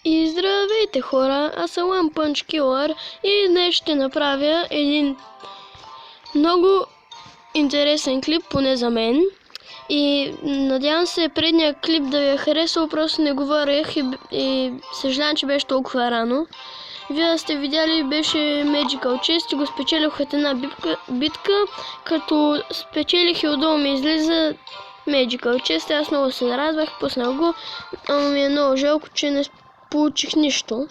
И здравейте хора, аз съм One Punch Killer и днес ще направя един много интересен клип, поне за мен. И надявам се предния клип да ви е харесал, просто не говорех и съжалявам, че беше толкова рано. Вие сте видяли, беше Magical Chest и го спечелих от една битка, като спечелих и отдолу ми излиза Magical Chest. Аз много се нарадвах, пуснах го, но ми е много жалко, че не получих нищо.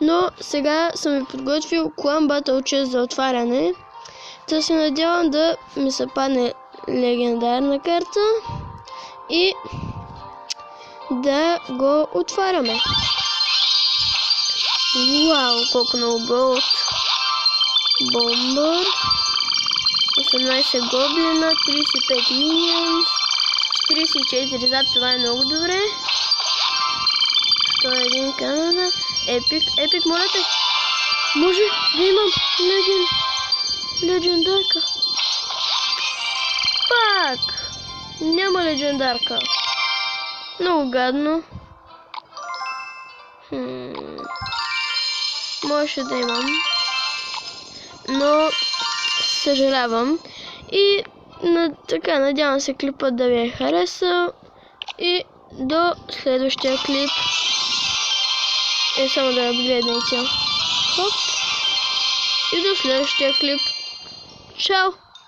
Но сега съм ви подготвил Clan Battle Chest за отваряне. Та се надявам да ми се падне легендарна карта и да го отваряме. Вау, колко много голд. Бомбър. 18 гоблина, 35 миньонс, 44 зап, това е много добре. 101 Канада. Епик, моля те. Може да имам легендарка. Пак! Няма легендарка. Много гадно. Може да имам. Но съжалявам. И така, надявам се клипът да ви е харесал. И до следващия клип. Само да гледайте. Хоп. И до следващия клип. Чао!